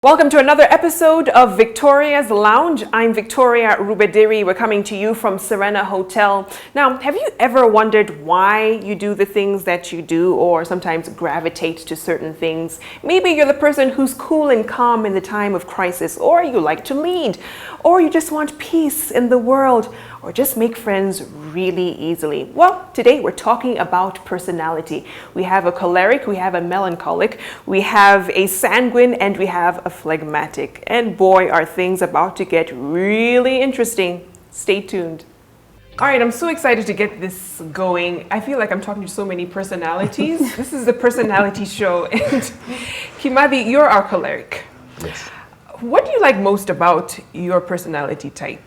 Welcome to another episode of Victoria's Lounge. I'm Victoria Rubediri. We're coming to you from Serena Hotel. Now, have you ever wondered why you do the things that you do or sometimes gravitate to certain things? Maybe you're the person who's cool and calm in the time of crisis, or you like to lead, or you just want peace in the world, or just make friends really easily. Well, today we're talking about personality. We have a choleric, we have a melancholic, we have a sanguine, and we have a phlegmatic. And boy, are things about to get really interesting. Stay tuned. All right, I'm so excited to get this going. I feel like I'm talking to so many personalities. This is the personality show. And Kimadi, you're our choleric. Yes. What do you like most about your personality type?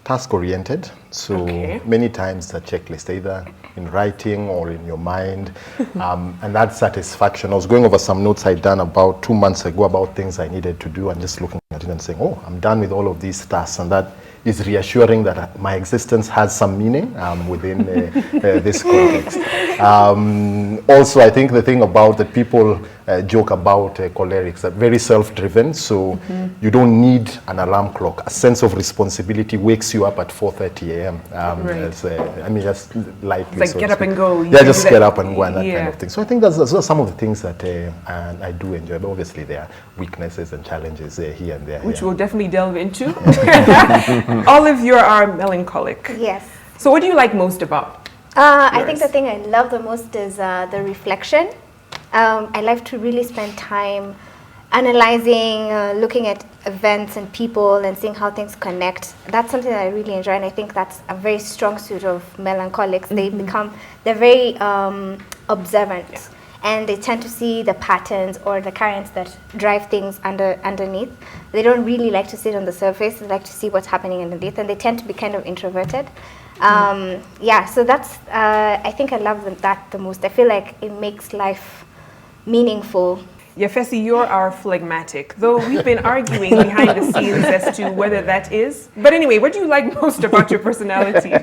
Task-oriented, so many times a checklist, either in writing or in your mind, and that satisfaction. I was going over some notes I'd done about 2 months ago about things I needed to do and just looking at it and saying, oh, I'm done with all of these tasks, and that is reassuring that my existence has some meaning within this context. Also, I think the thing about that people joke about cholerics are very self-driven, so you don't need an alarm clock. A sense of responsibility wakes you up at 4:30 a.m. I mean, just lightly. It's like get up and go. Yeah, just get up and go and that kind of thing. So I think those are some of the things that I do enjoy. But obviously, there are weaknesses and challenges here and there. Which we'll definitely delve into. Olive, you are melancholic. Yes. So what do you like most about I think the thing I love the most is the reflection. I like to really spend time analyzing, looking at events and people and seeing how things connect. That's something that I really enjoy, and I think that's a very strong suit of melancholics. They're very observant, and they tend to see the patterns or the currents that drive things underneath. They don't really like to sit on the surface. They like to see what's happening underneath, and they tend to be kind of introverted. So that's, I think I love that the most. I feel like it makes life meaningful. Yefesi, you're our phlegmatic, though we've been arguing behind the scenes as to whether that is. But anyway, what do you like most about your personality?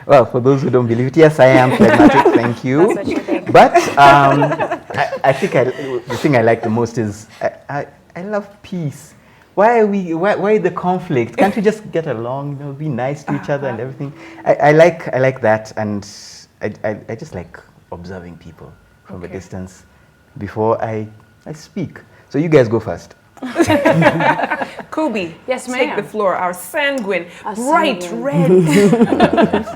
Well, for those who don't believe it, yes, I am phlegmatic, thank you. That's what you think. But I think the thing I like the most is I love peace. Why the conflict? Can't we just get along, be nice to each other and everything? I like that, and I just like observing people from a distance before I speak. So you guys go first. Kobe, yes, ma'am. Take the floor. Our sanguine, bright red,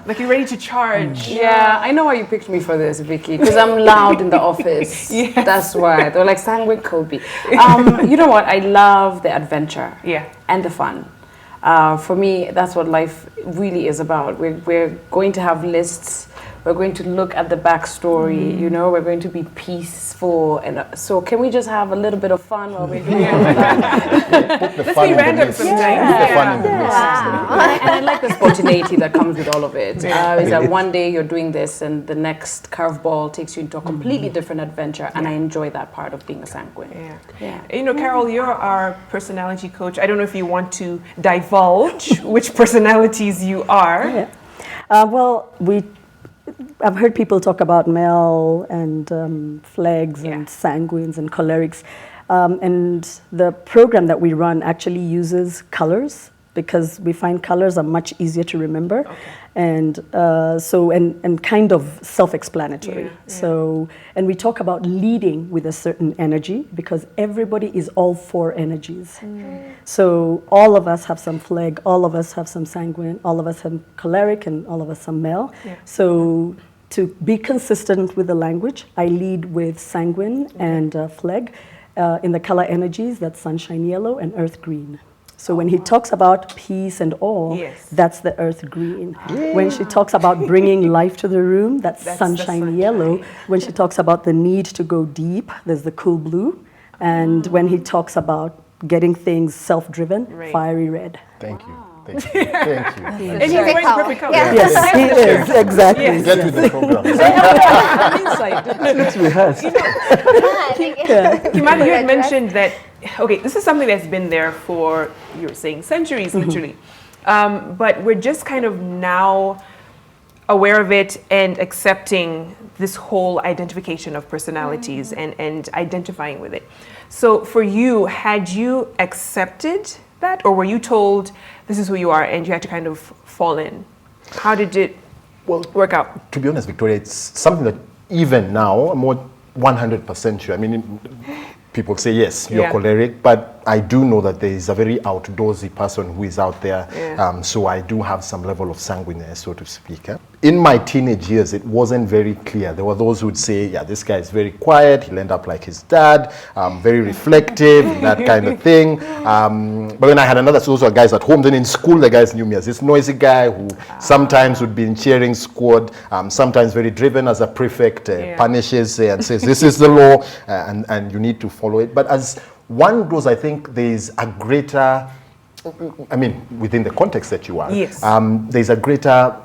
like you're ready to charge. Yeah, I know why you picked me for this, Vicky, because I'm loud in the office. Yes. That's why. They're like sanguine Kobe. You know what? I love the adventure and the fun. For me, that's what life really is about. We're going to have lists. We're going to look at the backstory, we're going to be peaceful. And so can we just have a little bit of fun while we're doing all of that? Let's be random sometimes. And I like the spontaneity that comes with all of it. Is that one day you're doing this and the next curveball takes you into a completely different adventure. And I enjoy that part of being a sanguine. Carol, you're our personality coach. I don't know if you want to divulge which personalities you are. I've heard people talk about mel and phlegs and sanguines and cholerics. And the program that we run actually uses colors because we find colors are much easier to remember. And and kind of self-explanatory. So, and we talk about leading with a certain energy because everybody is all four energies. So all of us have some phleg, all of us have some sanguine, all of us have choleric, and all of us some mel. So to be consistent with the language, I lead with sanguine and phleg. In the color energies, that's sunshine yellow and earth green. So when he talks about peace and awe, that's the earth green. When she talks about bringing life to the room, that's sunshine yellow. When she talks about the need to go deep, there's the cool blue. And when he talks about getting things self-driven, fiery red. Thank you. Thank you. And he's wearing perfect color. Yes, he is, exactly. Get with the program. Let's rehearse. Kimani, you had mentioned that, this is something that's been there for, you were saying, centuries, literally. But we're just kind of now aware of it and accepting this whole identification of personalities and identifying with it. So for you, had you accepted that, or were you told this is who you are and you had to kind of fall in? How did it work out? To be honest, Victoria, it's something that even now I'm more 100% sure. I mean, people say, yes, you're choleric, but I do know that there is a very outdoorsy person who is out there. So I do have some level of sanguineness, so to speak. In my teenage years, it wasn't very clear. There were those who would say, yeah, this guy is very quiet. He'll end up like his dad, very reflective, that kind of thing. But when I had another, so those were guys at home. Then in school, the guys knew me as this noisy guy who sometimes would be in cheering squad, sometimes very driven as a prefect, punishes and says, this is the law, and you need to follow it. But as one grows, I think there's a greater, I mean, within the context that you are, there's a greater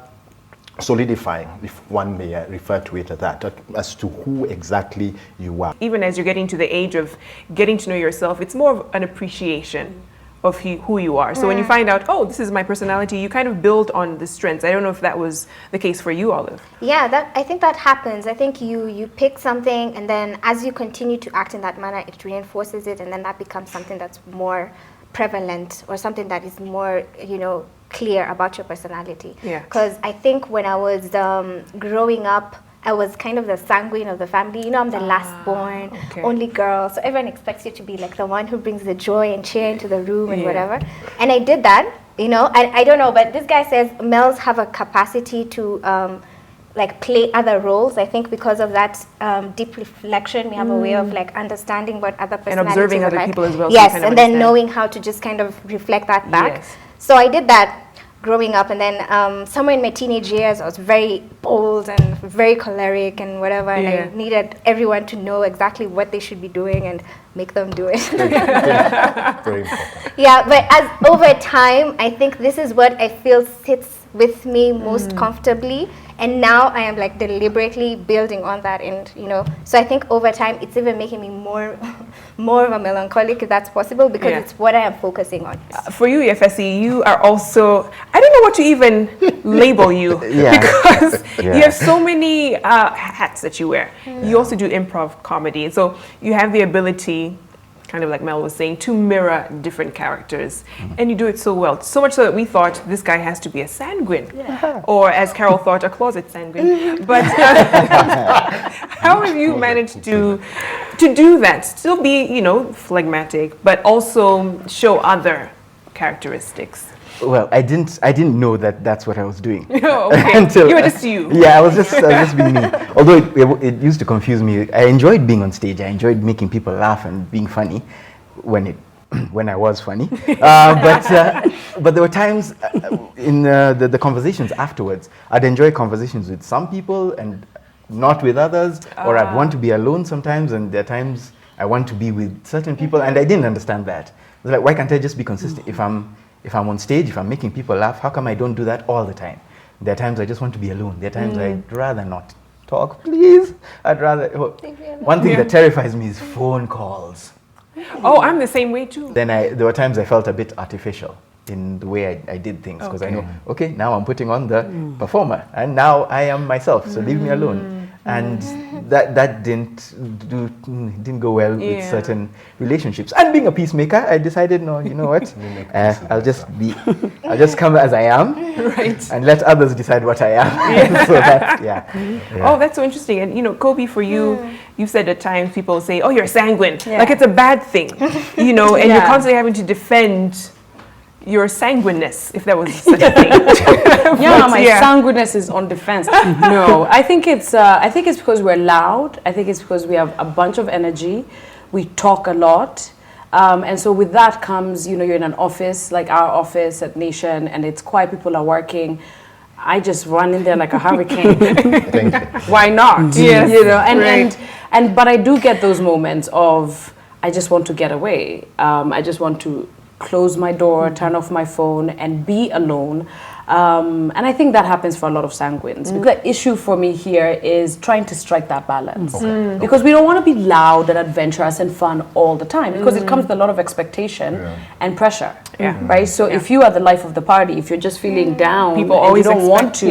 solidifying, if one may refer to it as that, as to who exactly you are. Even as you're getting to the age of getting to know yourself, it's more of an appreciation of who you are. So when you find out, oh, this is my personality, you kind of build on the strengths. I don't know if that was the case for you, Olive. Yeah, I think that happens. I think you pick something, and then as you continue to act in that manner, it reinforces it, and then that becomes something that's more prevalent, or something that is more, clear about your personality. Because I think when I was growing up, I was kind of the sanguine of the family. I'm the last born, only girl. So everyone expects you to be like the one who brings the joy and cheer into the room and whatever. And I did that, I don't know, but this guy says males have a capacity to play other roles. I think because of that deep reflection, we have a way of understanding what other personalities and observing other like. people as well. Yes, so and then knowing how to just kind of reflect that back. Yes. So I did that growing up, and then somewhere in my teenage years, I was very bold and very choleric and whatever, and I needed everyone to know exactly what they should be doing and make them do it. Very important. Yeah, but as over time, I think this is what I feel sits with me most comfortably, and now I am deliberately building on that, and so I think over time it's even making me more of a melancholic, if that's possible, because it's what I am focusing on. For you, Yefesi, you are also, I don't know what to even label you, because you have so many hats that you wear. You also do improv comedy, so you have the ability, kind of like Mel was saying, to mirror different characters, and you do it so well, so much so that we thought this guy has to be a sanguine, or as Carol thought, a closet sanguine. But how have you managed to do that, still be phlegmatic, but also show other characteristics? Well, I didn't know that that's what I was doing. Until you were just you. Yeah, I was just being me. Although it used to confuse me. I enjoyed being on stage. I enjoyed making people laugh and being funny when I was funny. But there were times in the conversations afterwards, I'd enjoy conversations with some people and not with others, or I'd want to be alone sometimes, and there are times I want to be with certain people, and I didn't understand that. I was like, why can't I just be consistent? If I'm on stage, if I'm making people laugh, how come I don't do that all the time? There are times I just want to be alone. There are times I'd rather not talk, please. I'd rather... One thing that terrifies me is phone calls. Oh, I'm the same way too. Then there were times I felt a bit artificial in the way I did things, because I know, now I'm putting on the performer, and now I am myself, so leave me alone. And that didn't go well with certain relationships. And being a peacemaker, I decided, no, you know what? I'll just come as I am, and let others decide what I am. So that's, Oh, that's so interesting. And Kobe, for you, you said at times people say, "Oh, you're sanguine," like it's a bad thing, and you're constantly having to defend your sanguineness, if that was such a thing. My sanguineness is on defense. No, I think it's because we're loud. I think it's because we have a bunch of energy. We talk a lot. And so with that comes, you're in an office, like our office at Nation, and it's quiet, people are working. I just run in there like a hurricane. Thank you. Why not? Yes. But I do get those moments of, I just want to get away. I just want to close my door, turn off my phone, and be alone. And I think that happens for a lot of sanguines. The issue for me here is trying to strike that balance. Because we don't want to be loud and adventurous and fun all the time, because it comes with a lot of expectation and pressure. Right? So if you are the life of the party, if you're just feeling down, people and always you don't want to,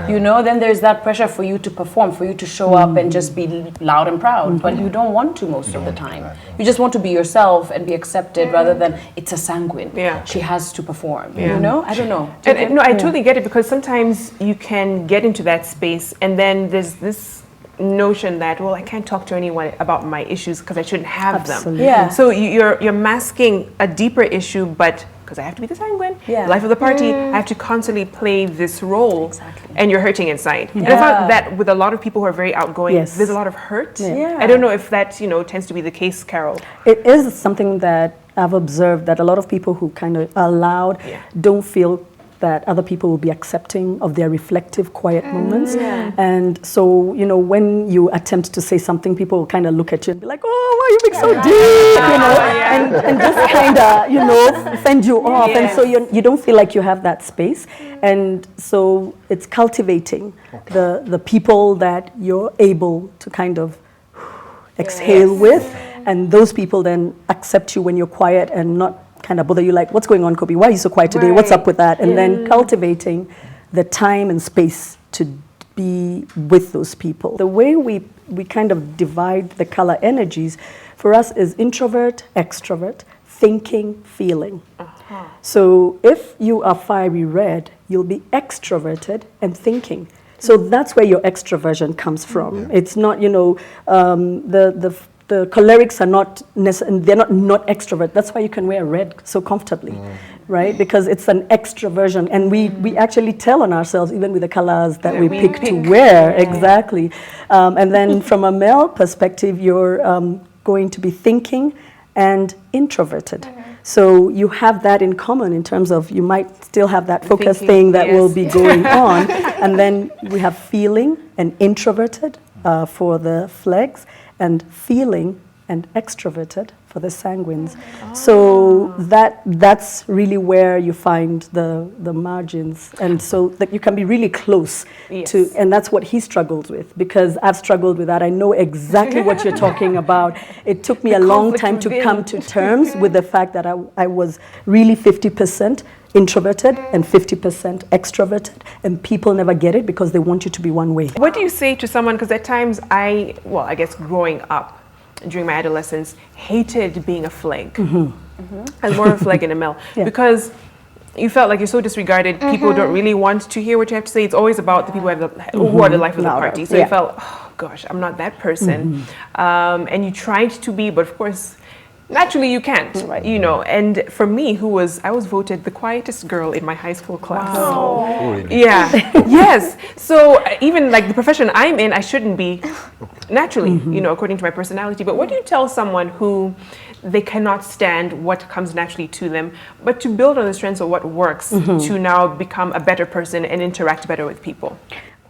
you know, then there's that pressure for you to perform, for you to show up and just be loud and proud. But you don't want to most of the time. You just want to be yourself and be accepted rather than it's a sanguine. She has to perform. You know? I don't know. No, I totally get it, because sometimes you can get into that space and then there's this notion that, well, I can't talk to anyone about my issues because I shouldn't have them. So you're masking a deeper issue, but because I have to be the sanguine, life of the party, I have to constantly play this role, and you're hurting inside. And I found that with a lot of people who are very outgoing, there's a lot of hurt. I don't know if that, tends to be the case, Carol. It is something that I've observed, that a lot of people who kind of are loud don't feel that other people will be accepting of their reflective, quiet moments. And so, when you attempt to say something, people will kind of look at you and be like, oh, why are you being so deep? And just kind of, fend you off. And so you don't feel like you have that space. And so it's cultivating the people that you're able to kind of exhale with. And those people then accept you when you're quiet and not kind of bother you, like, what's going on, Kobe? Why are you so quiet today? What's up with that? And then cultivating the time and space to be with those people. The way we kind of divide the color energies for us is introvert, extrovert, thinking, feeling. So if you are fiery red, you'll be extroverted and thinking. So that's where your extroversion comes from. It's not, the cholerics are not they're not extrovert. That's why you can wear red so comfortably, right? Because it's an extroversion, and we actually tell on ourselves, even with the colors that we pick to wear. Exactly. And then from a male perspective, you're going to be thinking and introverted. So you have that in common in terms of you might still have that focus thing that will be going on. And then we have feeling and introverted for the flags, and feeling and extroverted for the sanguines. So that's really where you find the margins, and so that you can be really close to, and that's what he struggled with, because I've struggled with that. I know exactly what you're talking about. It took me a long time to come to terms with the fact that I was really 50% introverted and 50% extroverted, and people never get it because they want you to be one way. What do you say to someone, because at times I guess growing up during my adolescence, hated being a flag. I was more of a flag in a male, because you felt like you're so disregarded. People don't really want to hear what you have to say. It's always about the people who are the life of the party. So you felt, oh gosh, I'm not that person. And you tried to be, but of course, naturally you can't, and for me, I was voted the quietest girl in my high school class. Yes. So even like the profession I'm in, I shouldn't be naturally, according to my personality. But what do you tell someone who they cannot stand what comes naturally to them, but to build on the strengths of what works to now become a better person and interact better with people?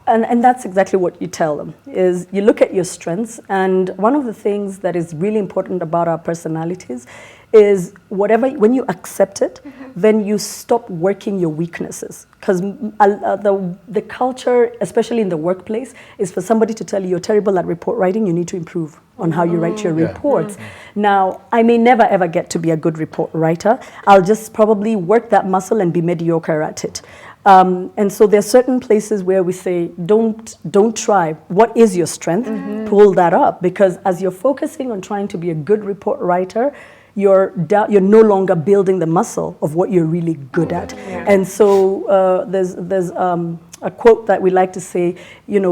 And that's exactly what you tell them, is you look at your strengths, and one of the things that is really important about our personalities is when you accept it, then you stop working your weaknesses. Because the culture, especially in the workplace, is for somebody to tell you you're terrible at report writing, you need to improve on how you write your reports. Now, I may never ever get to be a good report writer. I'll just probably work that muscle and be mediocre at it. And so there are certain places where we say, don't try. What is your strength? Pull that up, because as you're focusing on trying to be a good report writer, you're no longer building the muscle of what you're really good at. And so there's a quote that we like to say,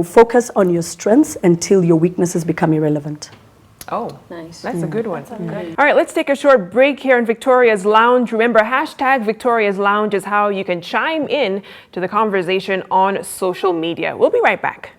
focus on your strengths until your weaknesses become irrelevant. Oh, nice. That's a good one. All right, let's take a short break here in Victoria's Lounge. Remember, #Victoria's Lounge is how you can chime in to the conversation on social media. We'll be right back.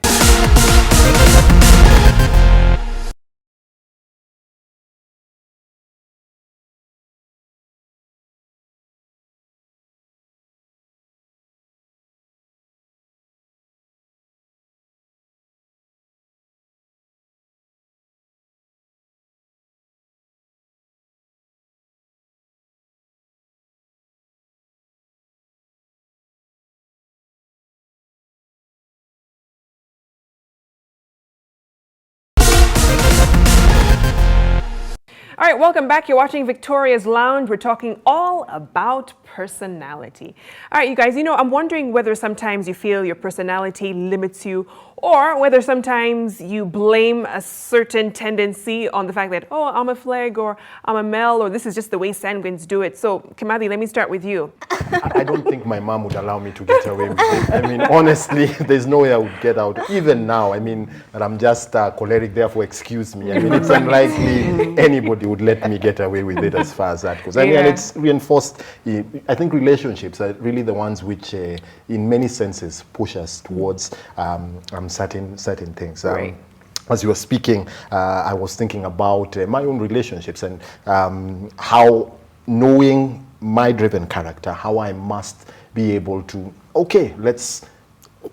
All right, welcome back. You're watching Victoria's Lounge. We're talking all about personality. All right, you guys, I'm wondering whether sometimes you feel your personality limits you, or whether sometimes you blame a certain tendency on the fact that, oh, I'm a Fleg, or I'm a Mel, or this is just the way sanguines do it. So, Kimathi, let me start with you. I don't think my mom would allow me to get away with it. I mean, honestly, there's no way I would get out. Even now, I mean, that I'm just choleric, therefore excuse me. I mean, it's unlikely anybody would let me get away with it as far as that goes. I mean, and it's reinforced. I think relationships are really the ones which, in many senses, push us towards certain things. Right. As you were speaking, I was thinking about my own relationships and how knowing my driven character, how I must be able to, okay, let's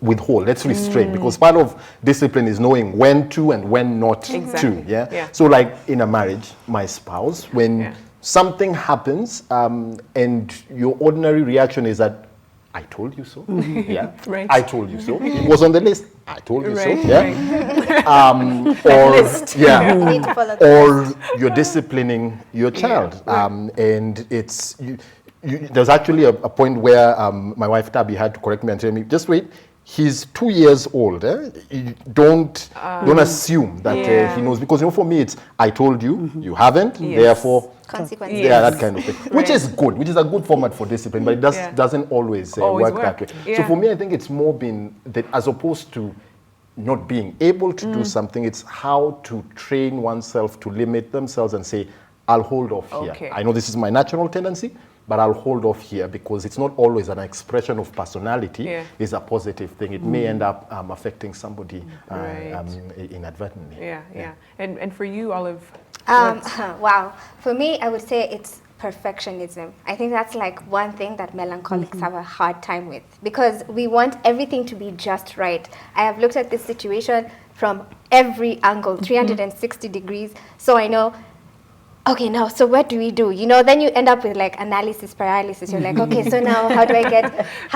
withhold, let's restrain, because part of discipline is knowing when to and when not to. Yeah? So like in a marriage, my spouse, when something happens and your ordinary reaction is that, I told you so. Yeah. Right. I told you so. It was on the list. I told you so. Yeah. Or you're disciplining your child, and it's there's actually a point where my wife Tabby had to correct me and tell me, just wait. He's 2 years old. You don't assume that he knows, because for me it's I told you, you haven't, therefore consequences. Yeah, that kind of thing, which is good, which is a good format for discipline, but it doesn't always work that way. So for me, I think it's more been that, as opposed to not being able to do something, it's how to train oneself to limit themselves and say, I'll hold off here. I know this is my natural tendency, but I'll hold off here, because it's not always an expression of personality. It's a positive thing. It may end up affecting somebody inadvertently. Yeah. And for you, Olive? Wow. For me, I would say it's perfectionism. I think that's like one thing that melancholics have a hard time with, because we want everything to be just right. I have looked at this situation from every angle, 360 degrees, so I know, okay, now, so what do we do? Then you end up with like analysis paralysis. You're like, okay, so now how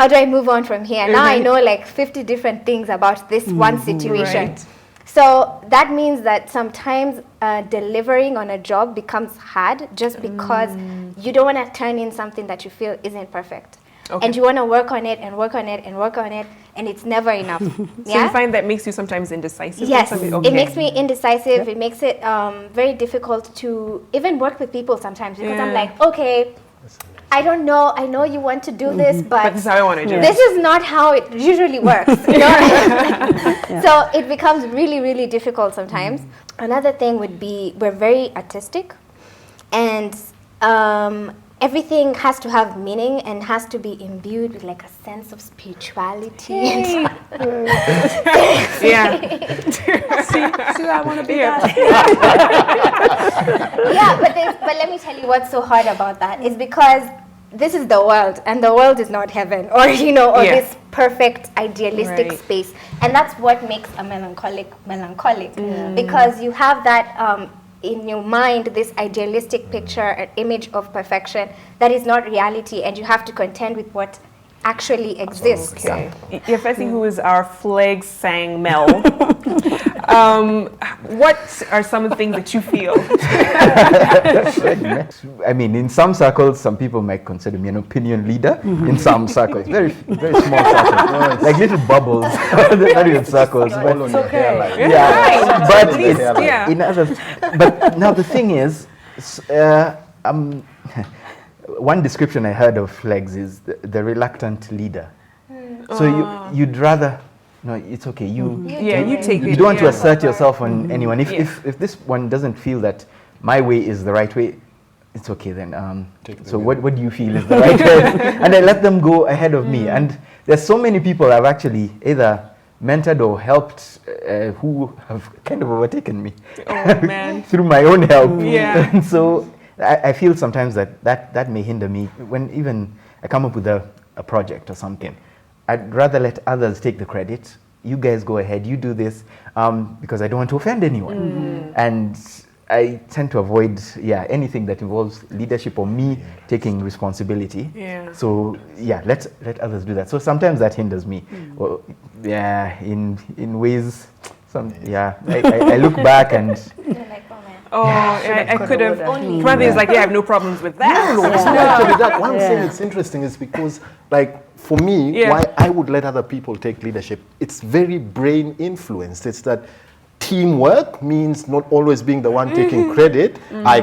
do I move on from here? Now I know like 50 different things about this one situation. Right. So that means that sometimes delivering on a job becomes hard just because you don't want to turn in something that you feel isn't perfect. And you want to work on it and work on it and work on it, and it's never enough. So you find that makes you sometimes indecisive? Yes, it makes me indecisive. It makes it very difficult to even work with people sometimes, because I'm like, okay, I don't know. I know you want to do this, but this is how I want to do it. This is not how it usually works. So it becomes really, really difficult sometimes. Another thing would be we're very artistic, and everything has to have meaning and has to be imbued with like a sense of spirituality. See, I want to be that. But let me tell you what's so hard about that is because this is the world, and the world is not heaven, or this perfect idealistic space, and that's what makes a melancholic, because you have that in your mind, this idealistic picture, an image of perfection that is not reality, and you have to contend with what actually exists. Okay. Yefesi, who is our Fleg Sang Mel, what are some of the things that you feel? I mean, in some circles, some people might consider me an opinion leader. In some circles, very, very small circles, like little bubbles, not even circles. But it's okay. In others. But now the thing is, one description I heard of Flegs is the reluctant leader. So you'd rather, no, it's okay. You take it. You don't want to assert yourself on anyone. If this one doesn't feel that my way is the right way, it's okay then. So what do you feel is the right way? And I let them go ahead of me. And there's so many people I've actually either mentored or helped who have kind of overtaken me through my own help. And so I feel sometimes that may hinder me when even I come up with a project or something. I'd rather let others take the credit. You guys go ahead, you do this, because I don't want to offend anyone. And I tend to avoid anything that involves leadership or me taking responsibility. So let others do that. So sometimes that hinders me. Well, in ways. I look back and Oh, I could have. Only. Kimani is like, yeah, I have no problems with that. No, it's not actually that. Why I'm saying it's interesting is because, like, for me, why I would let other people take leadership, it's very brain influenced. It's that teamwork means not always being the one taking credit. I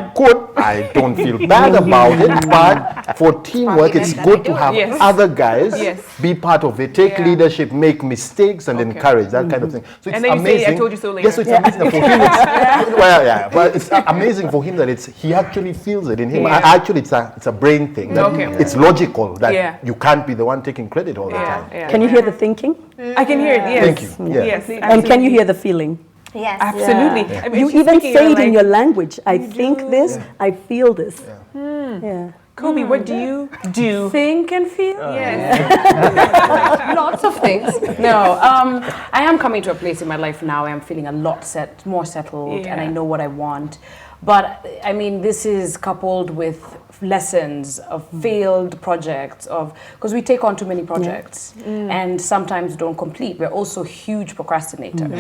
don't feel bad about it, but for teamwork, it's good to have other guys be part of it, take leadership, make mistakes, and encourage that kind of thing. So it's and then amazing. You say, I told you so later. Yes, so it's amazing that for him. It's, well, yeah, but it's amazing for him that he actually feels it in him. Actually, it's a brain thing. That it's logical that you can't be the one taking credit all the time. Can you hear the thinking? I can hear it. Yes. Thank you. Yeah. Yes. And can you hear the feeling? Yes. Absolutely. I mean, You she's even speaking, say you're it in like, your language. I think this, I feel this. Yeah. Kobe, what do you do? Think and feel? Yes. Lots of things. No, I am coming to a place in my life now. I am feeling a lot more settled, and I know what I want. But I mean, this is coupled with lessons of failed projects, because we take on too many projects and sometimes don't complete. We're also huge procrastinators.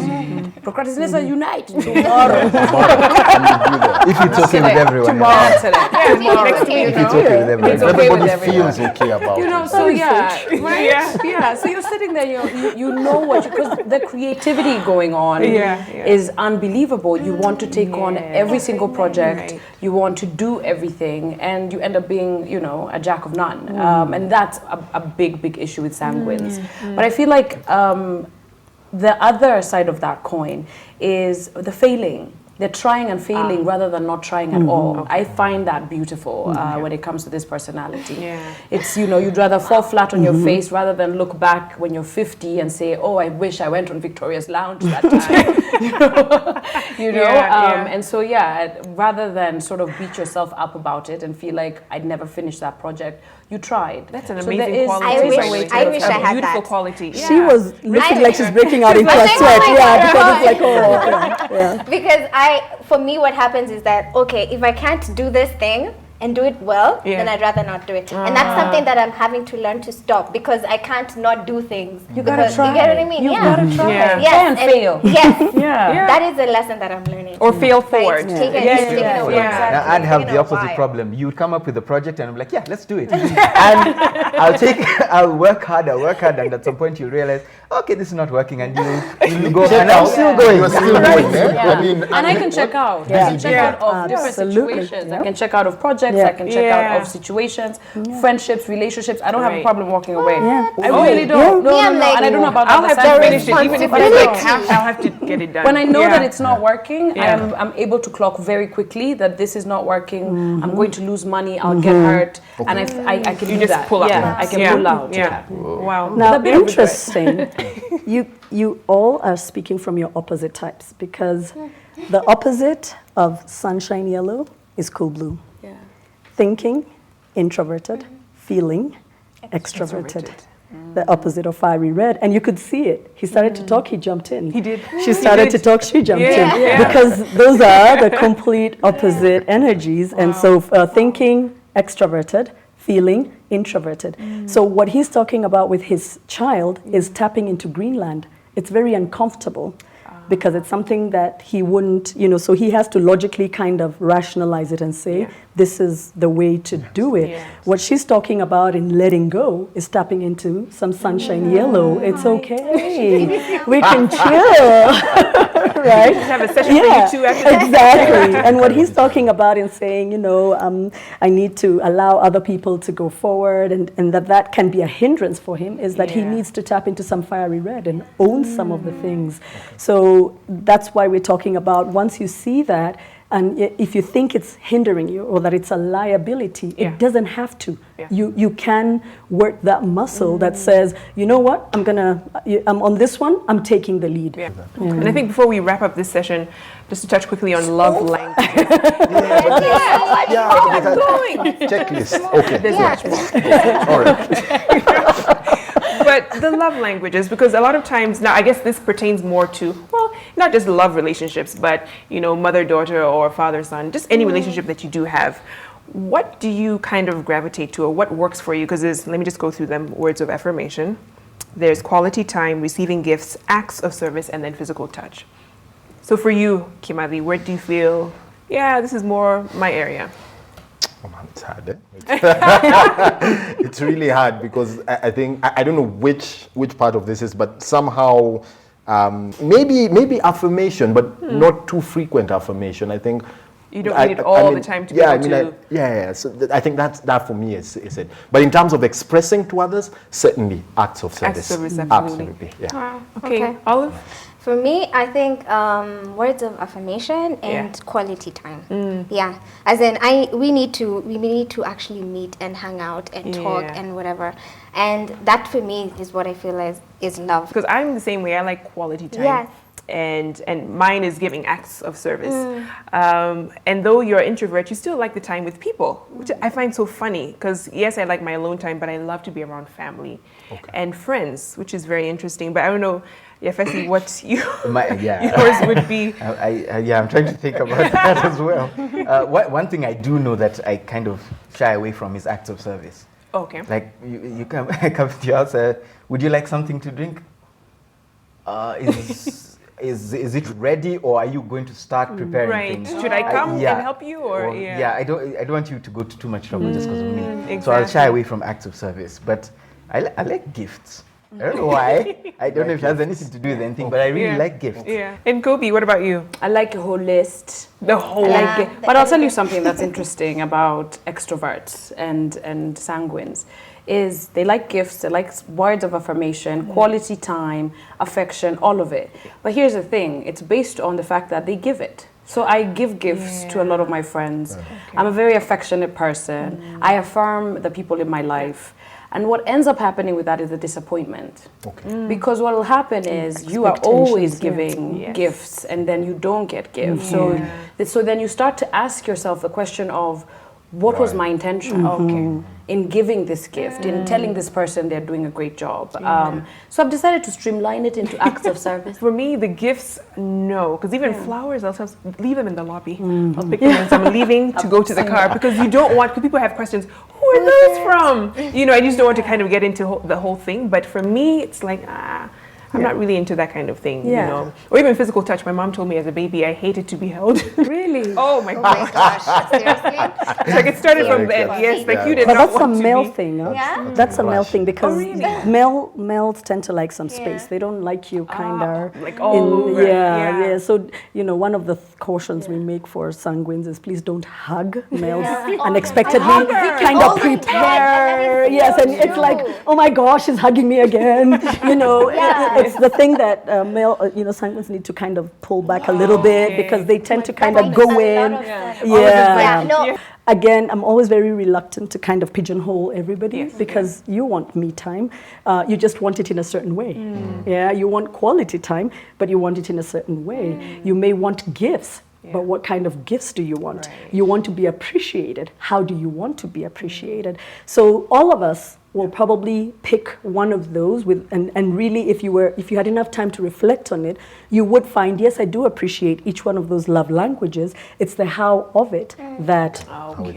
Procrastinators unite tomorrow. If it's okay with everyone. Tomorrow, today. If it's okay with everyone. It's okay with Everybody everyone. feels okay about You know, it. so yeah. So you're sitting there, you know what, because the creativity going on is unbelievable. You want to take on every single project, you want to do everything, and you end up being, a jack of none. And that's a big issue with sanguines. But I feel like the other side of that coin is the failing. They're trying and failing rather than not trying at all. I find that beautiful when it comes to this personality. It's, you'd rather fall flat on your face rather than look back when you're 50 and say, oh, I wish I went on Victoria's Lounge that time. And so, rather than sort of beat yourself up about it and feel like I'd never finish that project, you tried. That's an amazing quality. I wish I had beautiful that. quality. Yeah. She was looking like she's breaking out into a sweat. Because it's like, Because for me, what happens is that, okay, if I can't do this thing and do it well, then I'd rather not do it. And that's something that I'm having to learn to stop, because I can't not do things. You gotta try. You get what I mean? You gotta try. Yes. Try and fail. Yes. Yeah. That is a lesson that I'm learning. Or fail forward. Take it away. Now, I'd have the opposite problem. You would come up with a project and I'm like, yeah, let's do it. And I'll work hard, and at some point you'll realize, okay, this is not working, and you go, and I'm still going. You're still going, I mean, and I can check out. I can check out of different situations. I can check out of projects. I can check out of situations, friendships, relationships. I don't have a problem walking away. I really don't. No, and I don't know about I'll have to finish it, even if it's like half. I'll have to get it done. When I know that it's not working, I'm able to clock very quickly that this is not working. I'm going to lose money. I'll get hurt, and I can do that. Pull out. I can pull out. Wow. now, interesting. You all are speaking from your opposite types, because the opposite of sunshine yellow is cool blue. Thinking, introverted. Feeling, extroverted. The opposite of fiery red. And you could see it. He started to talk, he jumped in. He did. She started to talk, she jumped in. Because those are the complete opposite energies. And so thinking, extroverted. Feeling, introverted. So what he's talking about with his child is tapping into Greenland. It's very uncomfortable because it's something that he wouldn't, so he has to logically kind of rationalize it and say, this is the way to do it. What she's talking about in letting go is tapping into some sunshine yellow. It's okay. We can chill. Right? Have a session for you two after that. Exactly. And what he's talking about in saying, I need to allow other people to go forward, and that can be a hindrance for him, is that he needs to tap into some fiery red and own some of the things. So that's why we're talking about, once you see that, and if you think it's hindering you or that it's a liability, it doesn't have to. You can work that muscle that says, you know what, I'm on this one, I'm taking the lead. And I think before we wrap up this session, just to touch quickly on love languages. Checklist. Okay. There's much more. All right. But the love languages, because a lot of times, now I guess this pertains more to, not just love relationships, but, mother-daughter or father-son, just any relationship that you do have. What do you kind of gravitate to, or what works for you? Because let me just go through them. Words of affirmation. There's quality time, receiving gifts, acts of service, and then physical touch. So for you, Kimali, where do you feel yeah, this is more my area. Oh man, it's hard. It's really hard because I think I don't know which part of this is, but somehow maybe affirmation, but not too frequent affirmation. I think you don't need it all the time to be able to. Yeah. So I think that for me is it. But in terms of expressing to others, certainly acts of service. Acts of service, Absolutely. Yeah. Wow. Okay, Olive. For me, I think words of affirmation and quality time. Yeah, as in we need to actually meet and hang out and talk and whatever, and that for me is what I feel is love. Because I'm the same way. I like quality time. Yes. And mine is giving acts of service. And though you're an introvert, you still like the time with people, which I find so funny. Because yes, I like my alone time, but I love to be around family and friends, which is very interesting. But I don't know. Yafesi, what yours would be? I'm trying to think about that as well. One thing I do know that I kind of shy away from is acts of service. Okay. Like you come to your house, would you like something to drink? Is it ready, or are you going to start preparing things? Should I come and help you, or I don't want you to go to too much trouble just because of me. Exactly. So I'll shy away from acts of service, but I like gifts. I don't know why. I don't know if it has anything to do with anything, but I really like gifts. Yeah. And Kobe, what about you? I like a whole list. The whole But I'll tell you something that's interesting about extroverts and sanguines is they like gifts, they like words of affirmation, quality time, affection, all of it. But here's the thing, it's based on the fact that they give it. So I give gifts to a lot of my friends. I'm a very affectionate person. I affirm the people in my life. And what ends up happening with that is the disappointment. Because what will happen is you are always giving gifts and then you don't get gifts. So then you start to ask yourself the question of, what was my intention in giving this gift, in telling this person they're doing a great job? So I've decided to streamline it into acts of service. For me, the gifts, no. Because even flowers, I'll leave them in the lobby. I'll pick them as I'm leaving to go to the car. Because you don't want, because people have questions, who are those from? You know, I just don't want to kind of get into the whole thing. But for me, it's like, I'm not really into that kind of thing, you know. Or even physical touch. My mom told me as a baby, I hated to be held. Really? Oh my gosh. Seriously? It's like it started from that. Yes, like you did But not that's a want to male be. thing, no? Yeah? That's a male thing because really? males tend to like some space. They don't like you kind of like all over. Yeah. So, you know, one of the cautions we make for sanguines is please don't hug males unexpectedly. Kind of prepare. Yes, and it's like, oh my gosh, he's hugging me again. You know, it's the thing that sanguines need to kind of pull back a little bit because they tend to kind of go in. Again, I'm always very reluctant to kind of pigeonhole everybody because you want me time. You just want it in a certain way. Yeah, you want quality time, but you want it in a certain way. You may want gifts. But what kind of gifts do you want? You want to be appreciated. How do you want to be appreciated? So all of us will probably pick one of those and really if you had enough time to reflect on it, you would find, yes, I do appreciate each one of those love languages. It's the how of it that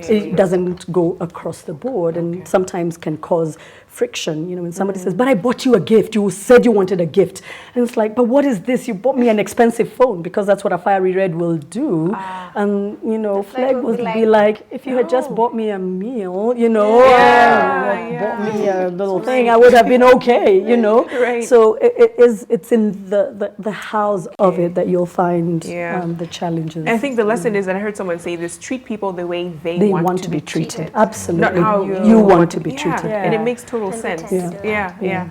it doesn't go across the board and sometimes can cause friction. You know, when somebody says, but I bought you a gift, you said you wanted a gift. And it's like, but what is this? You bought me an expensive phone, because that's what a fiery red will do. And, you know, Flag would be like, if you had just bought me a meal, you know, bought me a little thing, I would have been okay, you know. So it's in the hows of it that you'll find the challenges. And I think the lesson is, and I heard someone say this, treat people the way they want to be treated. Absolutely. Not how you want to be treated. And it makes total sense.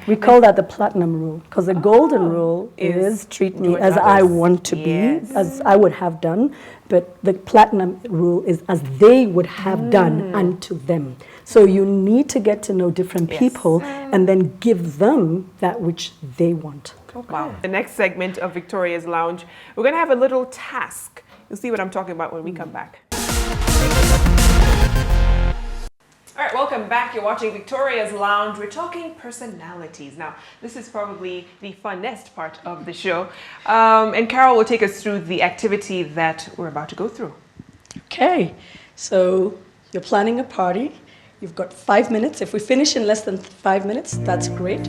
We call that the platinum rule, because the golden rule is treat me as I want to be, as I would have done, but the platinum rule is as they would have done unto them. So you need to get to know different people and then give them that which they want. Wow. The next segment of Victoria's Lounge, we're going to have a little task. You'll see what I'm talking about when we come back. All right, welcome back. You're watching Victoria's Lounge. We're talking personalities. Now, this is probably the funnest part of the show. And Carol will take us through the activity that we're about to go through. Okay, so you're planning a party. You've got 5 minutes. If we finish in less than 5 minutes, that's great.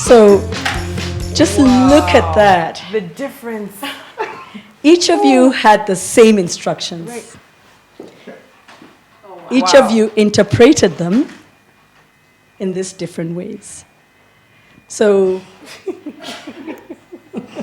So just look at that. The difference. Each of you had the same instructions. Right. Each of you interpreted them in these different ways. So,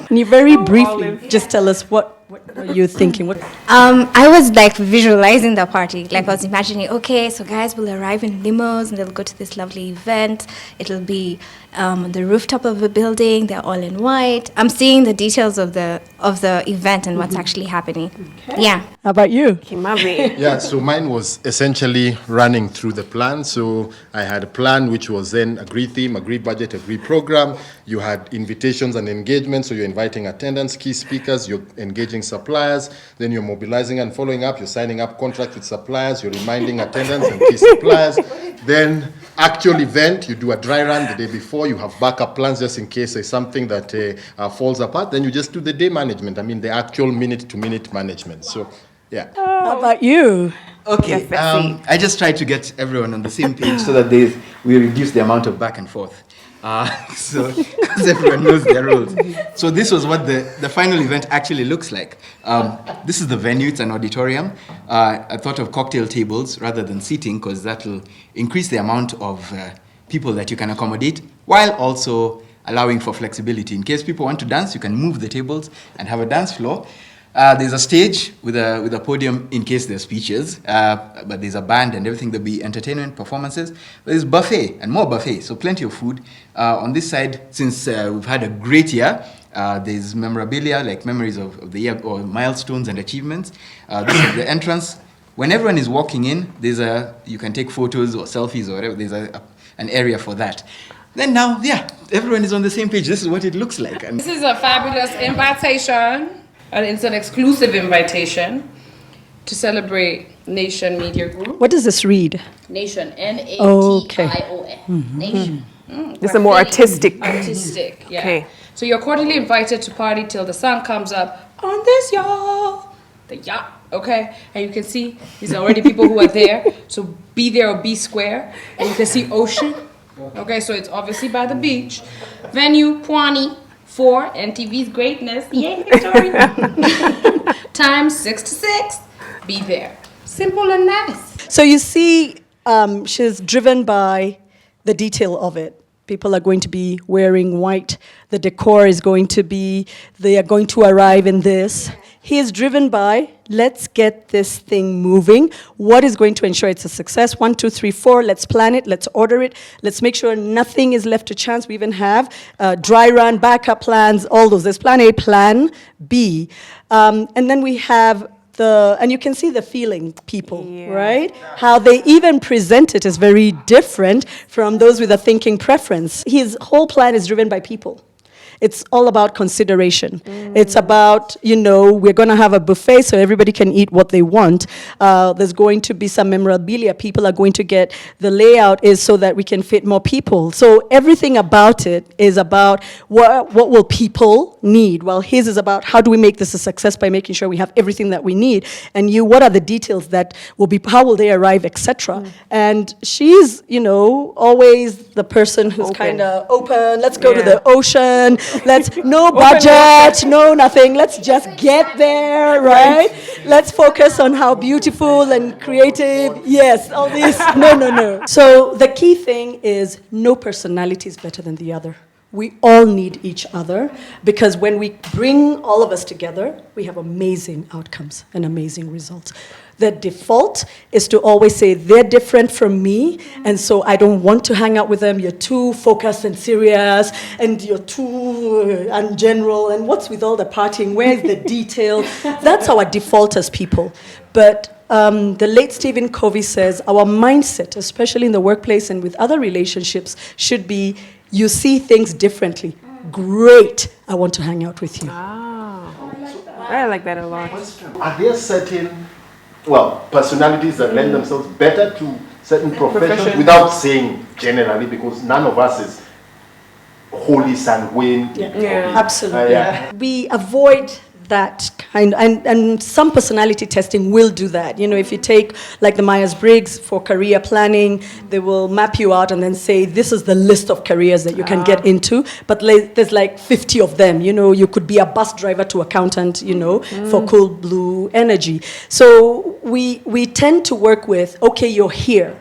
can you very briefly just tell us what were you thinking? I was like visualizing the party. Like I was imagining, okay, so guys will arrive in limos and they'll go to this lovely event. It'll be on the rooftop of a building. They're all in white. I'm seeing the details of the event and what's actually happening. Okay. Yeah. How about you? Kimavi. Yeah, so mine was essentially running through the plan. So I had a plan which was then agreed theme, agreed budget, agreed program. You had invitations and engagements, so you're inviting attendance, key speakers, you're engaging suppliers, then you're mobilizing and following up, you're signing up contracts with suppliers, you're reminding attendance and key suppliers. Then actual event, you do a dry run the day before, you have backup plans just in case there's something that falls apart. Then you just do the day management, the actual minute-to-minute management. So, yeah. How about you? Okay, I just tried to get everyone on the same page so that we reduce the amount of back and forth. So, because everyone knows their roles. So this was what the final event actually looks like. This is the venue, it's an auditorium. I thought of cocktail tables rather than seating because that will increase the amount of people that you can accommodate while also allowing for flexibility. In case people want to dance, you can move the tables and have a dance floor. There's a stage with a podium in case there's speeches, but there's a band and everything. There'll be entertainment, performances. There's buffet and more buffet, so plenty of food. On this side, since we've had a great year, there's memorabilia, like memories of the year or milestones and achievements. This is the entrance. When everyone is walking in, you can take photos or selfies or whatever. There's an area for that. Then now, yeah, everyone is on the same page. This is what it looks like. And this is a fabulous invitation. And it's an exclusive invitation to celebrate Nation Media Group. What does this read? Nation, N-A-T-I-O-N. Okay. Nation. This is a more artistic. Artistic, yeah. Okay. So you're cordially invited to party till the sun comes up on this yacht. The yacht, okay? And you can see these are already people who are there. So be there or be square. And you can see ocean. Okay, so it's obviously by the beach. Venue, Pwani. For NTV's greatness, yay, Victoria. Time 6 to 6. Be there. Simple and nice. So you see, she's driven by the detail of it. People are going to be wearing white. The decor is going to be, they are going to arrive in this. He is driven by, let's get this thing moving. What is going to ensure it's a success? 1, 2, 3, 4, let's plan it, let's order it. Let's make sure nothing is left to chance. We even have dry run, backup plans, all those. There's plan A, plan B. And then we have and you can see the feeling, people, right? How they even present it is very different from those with a thinking preference. His whole plan is driven by people. It's all about consideration. It's about, we're going to have a buffet so everybody can eat what they want. There's going to be some memorabilia. People are going to get, the layout is so that we can fit more people. So everything about it is about what will people need, while his is about how do we make this a success by making sure we have everything that we need. And what are the details that will be, how will they arrive, etc. And she's, always the person who's kind of open. Let's go to the ocean. No budget, no nothing. Let's just get there, right? Let's focus on how beautiful and creative. Yes, all this. No. So the key thing is no personality is better than the other. We all need each other because when we bring all of us together, we have amazing outcomes and amazing results. The default is to always say, they're different from me, and so I don't want to hang out with them. You're too focused and serious, and you're too general, and what's with all the partying? Where's the detail? That's our default as people. But the late Stephen Covey says, our mindset, especially in the workplace and with other relationships, should be, you see things differently. Great, I want to hang out with you. I like that a lot. Are there certain personalities that lend themselves better to certain professions without saying generally, because none of us is wholly sanguine? Absolutely. We avoid that kind, and some personality testing will do that. You know, if you take like the Myers-Briggs for career planning, they will map you out and then say, this is the list of careers that you can get into, but there's like 50 of them. You know, you could be a bus driver to accountant, you know, for Cool Blue Energy. So we tend to work with, okay, you're here.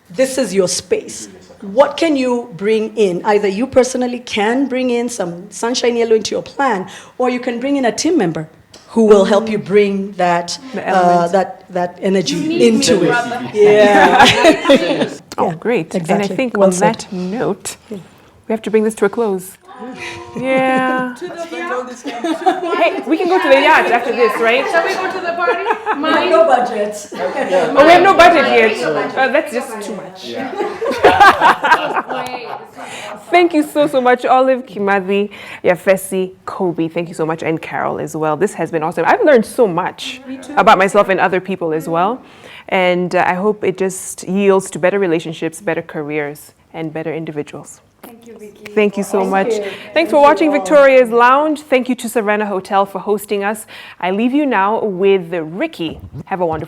This is your space. What can you bring in? Either you personally can bring in some sunshine yellow into your plan, or you can bring in a team member who will help you bring that that energy into it. Yeah. Oh, great. Exactly. And I think Well on said. that note, we have to bring this to a close. Yeah. Hey, we can go to the yacht after this, right? Shall we go to the party? No budget. Oh, we have no budget yet. That's just too much. Thank you so much, Olive, Kimathi, Yafesi, Kobe. Thank you so much, and Carol as well. This has been awesome. I've learned so much about myself and other people as well. And I hope it just yields to better relationships, better careers, and better individuals. Thank you, Vicky. Thank you so much. Thanks for watching Victoria's Lounge. Thank you to Savannah Hotel for hosting us. I leave you now with Ricky. Have a wonderful